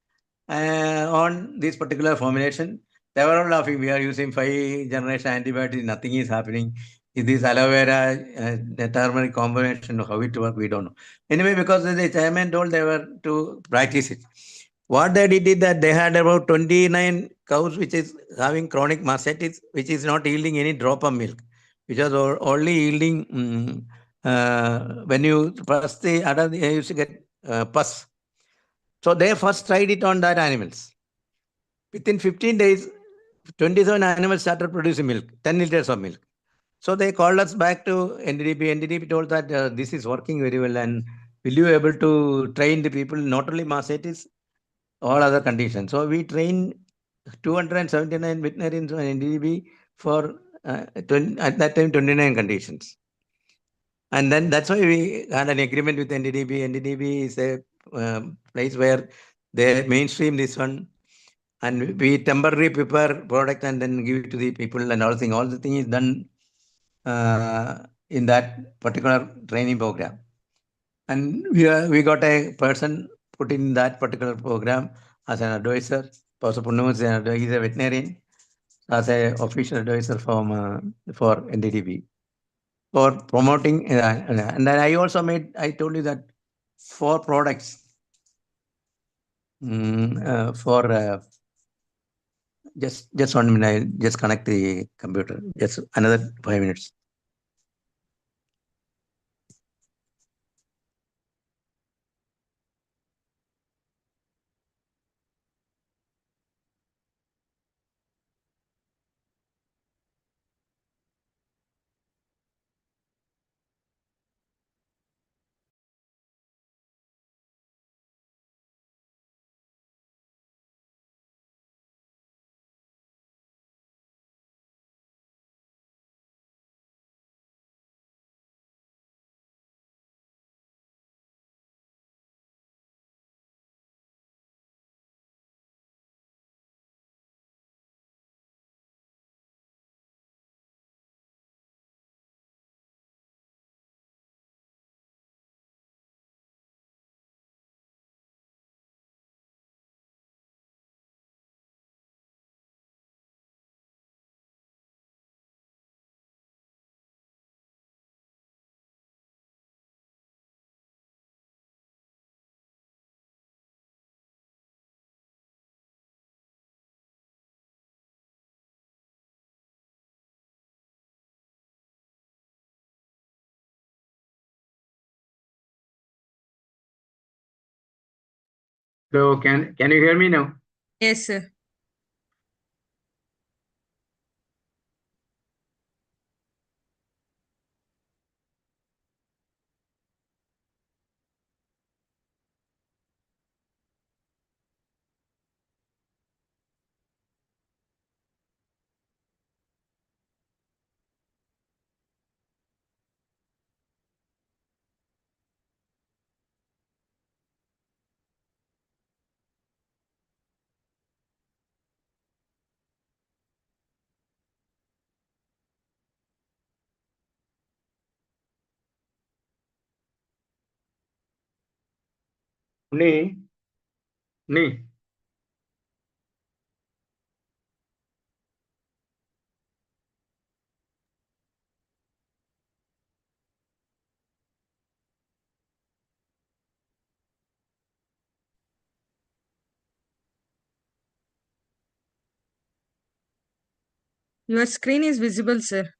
on this particular formulation. They were all laughing. We are using 5th-generation antibiotics. Nothing is happening. Is this aloe vera, the turmeric combination, how it works, we don't know. Anyway, because the chairman told they were to practice it. What they did is that they had about 29 cows which is having chronic mastitis, which is not yielding any drop of milk, which was only yielding when you first the other they used to get pus. So they first tried it on that animals. Within 15 days, 27 animals started producing milk, 10 liters of milk. So they called us back to NDDB. NDDB told that this is working very well, and will you able to train the people, not only mastitis, all other conditions. So we trained 279 veterinarians on NDDB for at that time 29 conditions. And then that's why we had an agreement with NDDB. NDDB is a place where they mainstream this one, and we temporarily prepare product and then give it to the people and all thing. All the thing is done in that particular training program. And we got a person put in that particular program as an advisor. Professor Punnu is he's a veterinarian, as a official advisor for NDTV for promoting. And then I told you that 4 products for just 1 minute. I just connect the computer. Just another 5 minutes. So can you hear me now? Yes, sir. Ni, ni. Your screen is visible, sir.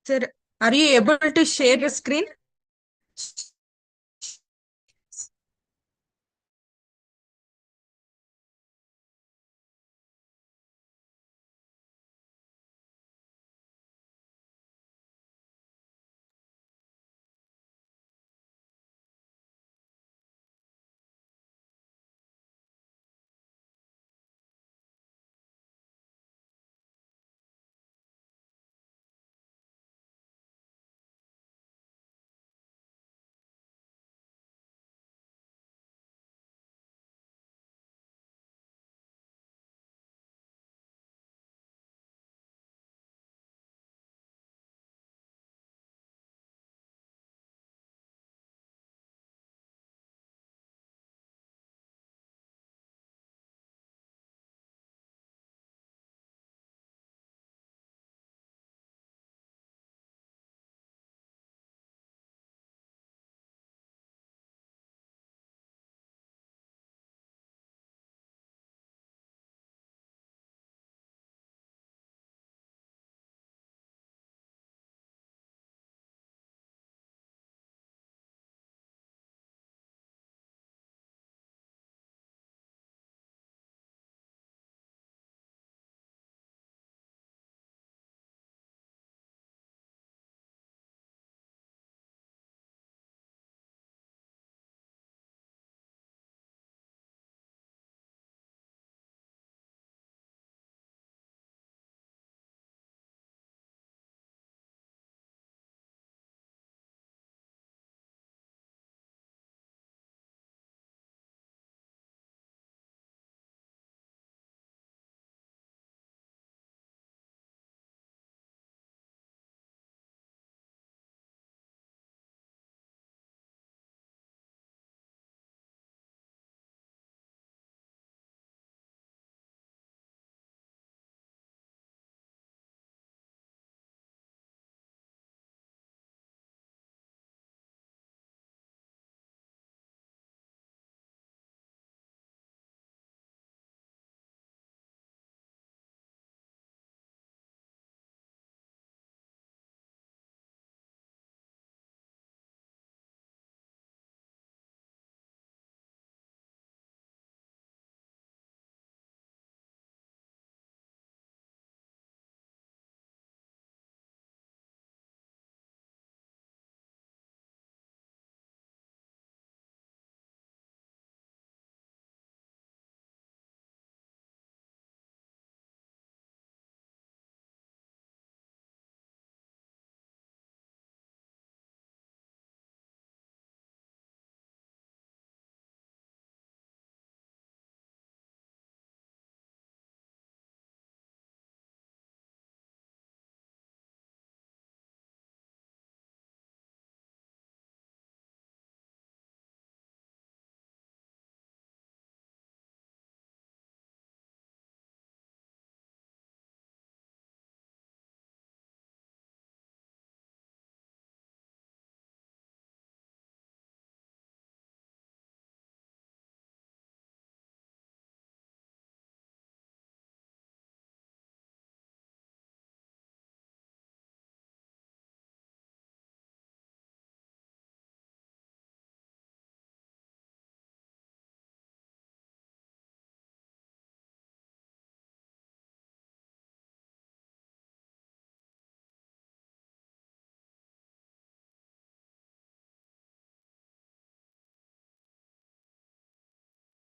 Sir, are you able to share the screen?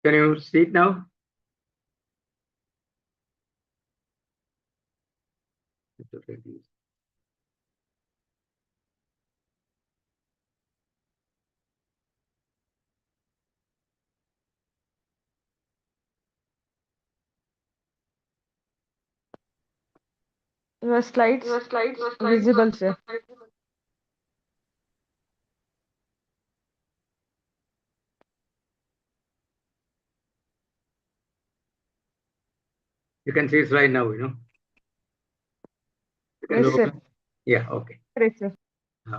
Can you see it now? Your slides visible, sir. You can see it right now, you know. Yes, sir. Yeah, okay. Yes, sir.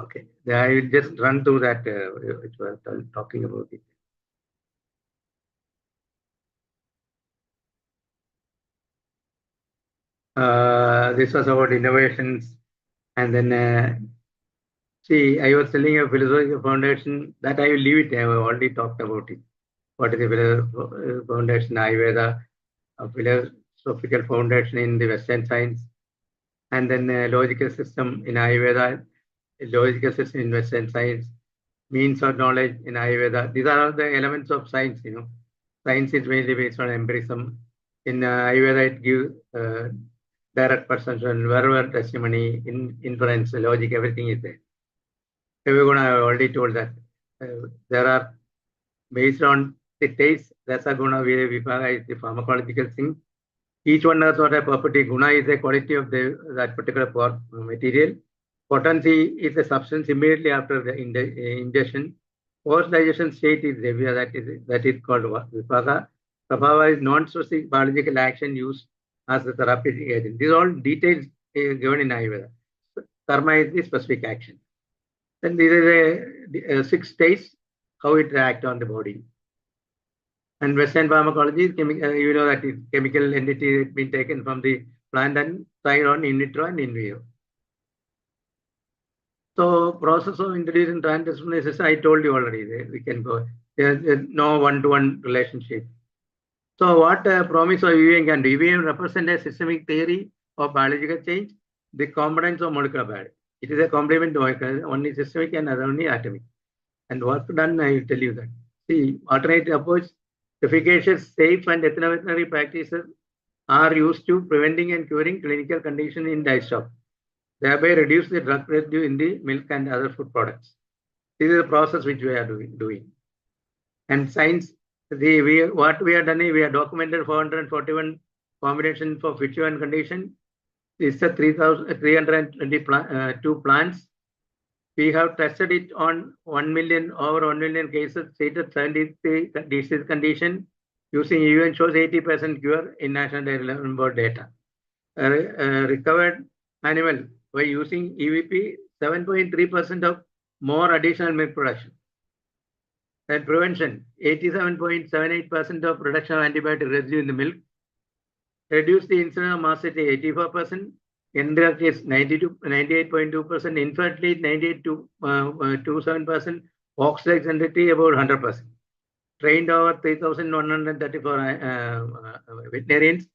Okay. I will just run through that, which was talking about it. This was about innovations And then, see, I was telling a philosophical foundation that I will leave it. I have already talked about it. What is the philosophical foundation? Ayurveda, a philosophical foundation in the Western science, and then logical system in Ayurveda, logical system in Western science, means of knowledge in Ayurveda. These are the elements of science, Science is mainly based on empirism. In Ayurveda, it gives direct perception, verbal testimony, inference, logic, everything is there. Everyone, I already told that there are, based on the taste, rasa, guna, virya, vibhaga is the pharmacological thing. Each one has got a property. Guna is the quality of that particular material. Potency is a substance immediately after the ingestion. Post-digestion state is devya, that is called vibhaga. Prabhava is non-specific biological action used as a therapeutic agent. These are all details given in Ayurveda. Karma is the specific action. Then there is a 6 states, how it reacts on the body. And Western pharmacology, that is chemical entity has been taken from the plant and tried on in vitro and in vivo. So process of introducing transdisciplinary system, I told you already, we can go. There's no one-to-one relationship. So what promise of EVM can do? EVM represents a systemic theory of biological change, the components of molecular biology. It is a complement to only systemic and other only atomic. And work done, I will tell you that. See, alternative approach, efficacious, safe, and ethno-veterinary practices are used to preventing and curing clinical conditions in livestock, thereby reduce the drug residue in the milk and other food products. This is the process which we are doing. And science, what we have done is we have documented 441 combination for 51 condition. It's a 322 plants. We have tested it on over 1 million cases, treated 73 disease condition using EVM shows 80% cure in National Dairy Board data. Recovered animal by using EVP, 7.3% of more additional milk production. And prevention, 87.78% of production of antibiotic residue in the milk. Reduce the incidence of mortality 84%. In their case, 98.2%, infertility 98.27%, oxalate sensitivity about 100%. Trained over 3,134 veterinarians,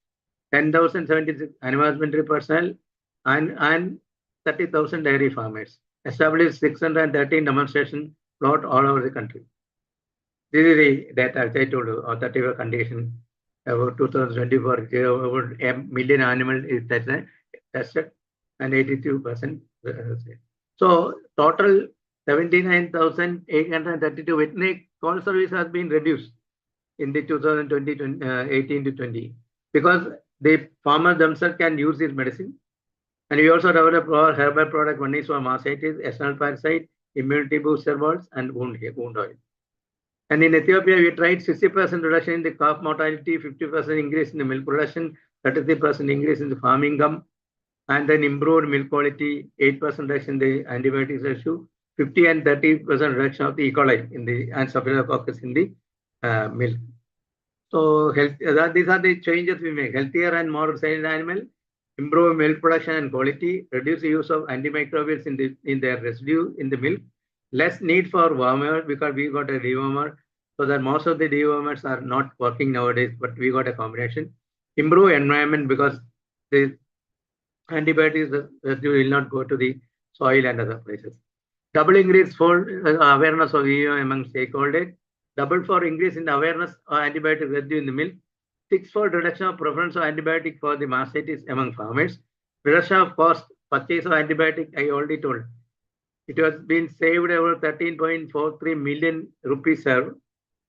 10,076 animal husbandry personnel, and 30,000 dairy farmers. Established 613 demonstration plot all over the country. This is the data I told you, or 35 condition. About 2024, about a million animals is tested and 82%. So total 79,832 veterinary call service has been reduced in the 2020, 18 to 20, because the farmers themselves can use this medicine. And we also developed our herbal product. One is for mastitis, external parasite, immunity booster balls, and wound oil. And in Ethiopia, we tried 60% reduction in the calf mortality, 50% increase in the milk production, 33% increase in the farm income, and then improved milk quality, 8% reduction in the antibiotics ratio, 50 and 30% reduction of the E. coli in the and Staphylococcus in the milk. So these are the changes we make: healthier and more resilient animal, improve milk production and quality, reduce the use of antimicrobials in their residue in the milk, less need for wormer because we got a dewormer, so that most of the dewormers are not working nowadays, but we got a combination. Improve environment because the antibiotics residue will not go to the soil and other places. Double increase for awareness of EVM among stakeholders. Double for increase in the awareness of antibiotic residue in the milk. 6-fold reduction of preference of antibiotic for the mastitis among farmers. Reduction of cost, purchase of antibiotic, I already told. It has been saved over 13.43 million rupees served.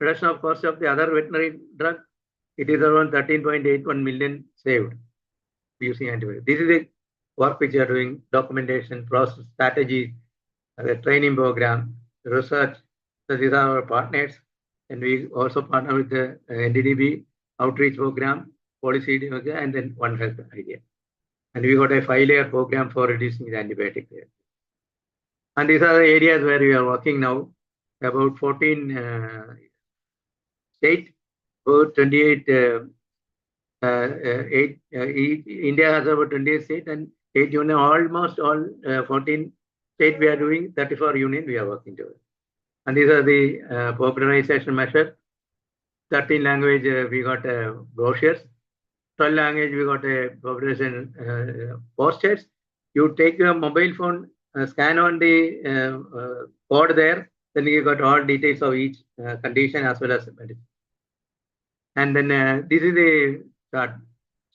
Reduction of cost of the other veterinary drug, it is around 13.81 million saved using antibiotics. This is the work which we are doing: documentation, process, strategy, the training program, research. So these are our partners. And we also partner with the NDDB outreach program, policy, and then One Health idea. And we got a 5-layer program for reducing the antibiotic. And these are the areas where we are working now. About 14 states, about 28. India has about 28 states, and 8 union, almost all 14 state we are doing, 34 union we are working together. And these are the popularization measures. 13 language we got brochures. 12 language we got a population posters. You take your mobile phone, scan on the code there, then you got all details of each condition as well as medicine. And then this is the chart.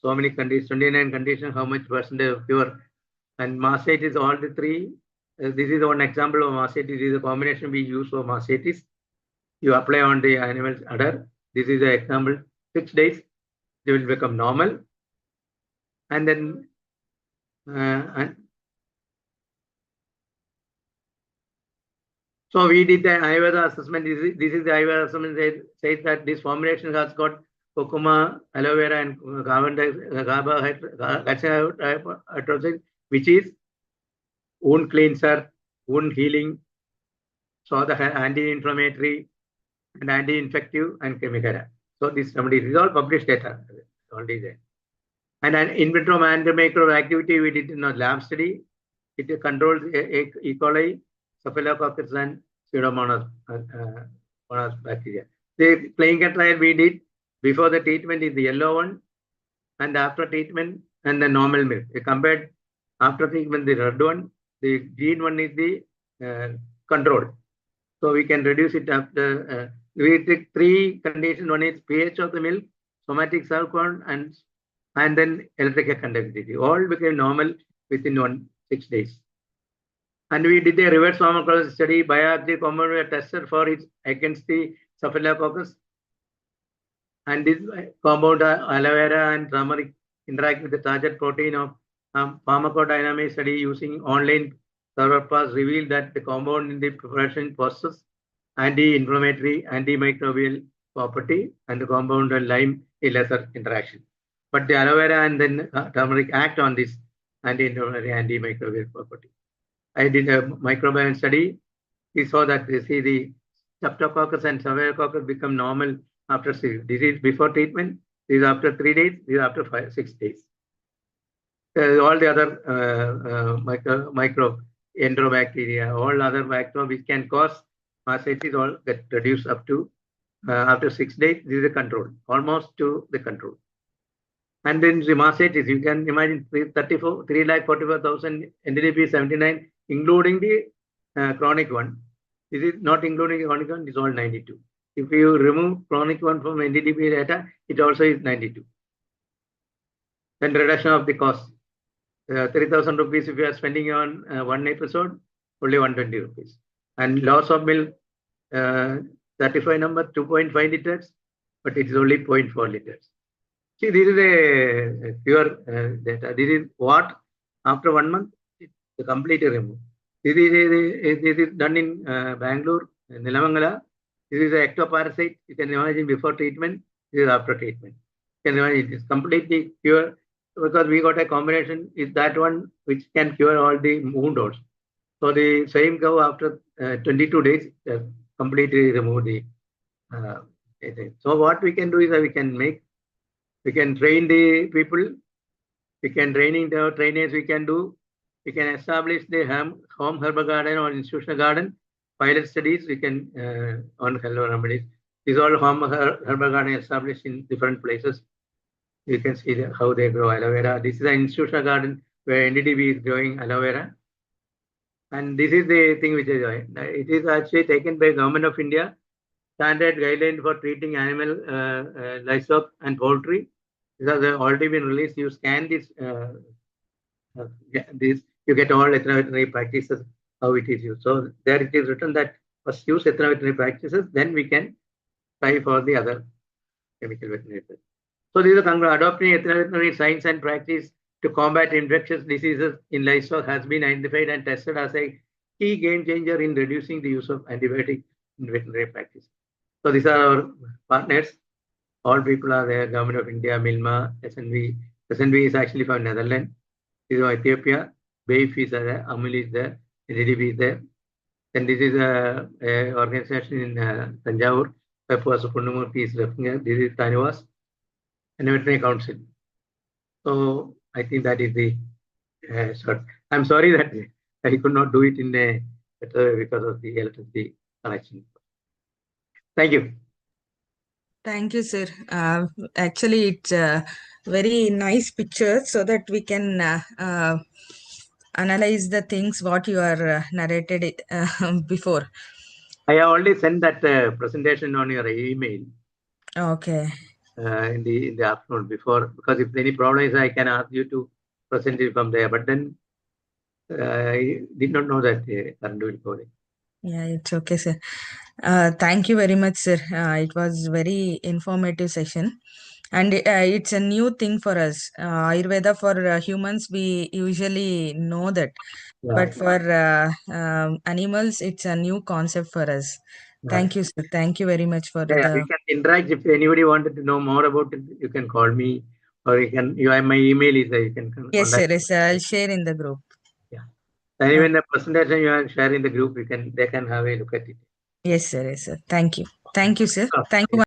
So many conditions, 29 conditions, how much percentage of cure. And mastitis, all the three. This is one example of mastitis. This is a combination we use for mastitis. You apply on the animal's udder. This is an example. 6 days, they will become normal. And then so we did the Ayurveda assessment. This is the Ayurveda assessment. It says that this formulation has got curcuma, aloe vera, and carbohydrate, which is wound cleanser, wound healing, so the anti-inflammatory and anti-infective and chemical. So this is all published data already there. And an in vitro and micro activity we did in a lab study. It controls E. coli, Staphylococcus, and Pseudomonas bacteria. The clinical trial we did before the treatment is the yellow one, and after treatment and the normal milk. We compared after treatment the red one, the green one is the control. So we can reduce it after. We take 3 conditions. One is pH of the milk, somatic cell count, and then electrical conductivity. All became normal within 6 days. And we did a reverse pharmacology study. Bioactive compound were tested for it against the Staphylococcus. And this compound, aloe vera and turmeric, interact with the target protein of pharmacodynamic study using online server pass revealed that the compound in the preparation possesses anti-inflammatory, antimicrobial property, and the compound and lime a lesser interaction. But the aloe vera and then turmeric act on this anti-inflammatory, antimicrobial property. I did a microbiome study. We saw that the Streptococcus and Staphylococcus become normal after 6. This is before treatment. This is after 3 days. This is after 6 days. All the other micro enterobacteria, all other bacteria which can cause mastitis all get reduced up to after 6 days. This is the control, almost to the control. And then the mastitis, you can imagine 3,44,000 NDDP 79, including the chronic one. This is not including the chronic one, it's all 92. If you remove chronic one from NDDP data, it also is 92. Then reduction of the cost. 3,000 rupees if you are spending on one episode, only 120 rupees. And loss of milk, 35 number, 2.5 liters, but it is only 0.4 liters. See, this is a pure data. This is what after 1 month, it's completely removed. This is done in Bangalore, Nilamangala. This is an ectoparasite. You can imagine before treatment, this is after treatment. You can imagine it is completely pure because we got a combination with that one which can cure all the wound also. So the same cow after 22 days completely remove the. So what we can do is that we can train the people, we can training the trainers we can do, we can establish the home herbal garden or institutional garden, pilot studies we can on herbal remedies. These all home herbal garden established in different places. You can see how they grow aloe vera. This is an institutional garden where NDDB is growing aloe vera. And this is the thing which is going. It is actually taken by Government of India, standard guideline for treating animal, livestock and poultry. These have already been released. You scan this, you get all ethno-veterinary practices, how it is used. So there it is written that first use ethno-veterinary practices, then we can try for the other chemical veterinary. So these are adopting ethno-veterinary science and practice to combat infectious diseases in livestock has been identified and tested as a key game changer in reducing the use of antibiotic in veterinary practice. So these are our partners. All people are there, Government of India, Milma, SNV. SNV is actually from Netherlands. This is Ethiopia. BAIF is there, Amul is there, NDDB is there. Then this is a organization in Tanjavur, Pepua Supurnamurthy is referring. This is Tanivas and Veterinary Council. So I think that is the Sure. I'm sorry that I could not do it in a better way because of the electricity connection. Thank you. Thank you, sir. Actually, it's a very nice picture so that we can analyze the things what you are narrated before. I have already sent that presentation on your email Okay. in the afternoon before, because if any problem is, I can ask you to present it from there. But then I did not know that current will go there. Yeah, it's okay, sir. Thank you very much, sir. It was very informative session, and it's a new thing for us. Ayurveda for humans, we usually know that, but for animals, it's a new concept for us. Thank you, sir. Thank you very much for Yeah, the. we can interact. If anybody wanted to know more about it, you can call me, or you have my email is there. You can Yes, sir. contact. Yes, I'll share in the group. Yeah. And even the presentation you are sharing in the group, they can have a look at it. Yes, sir. Yes, sir. Thank you. Thank you, sir. Thank you.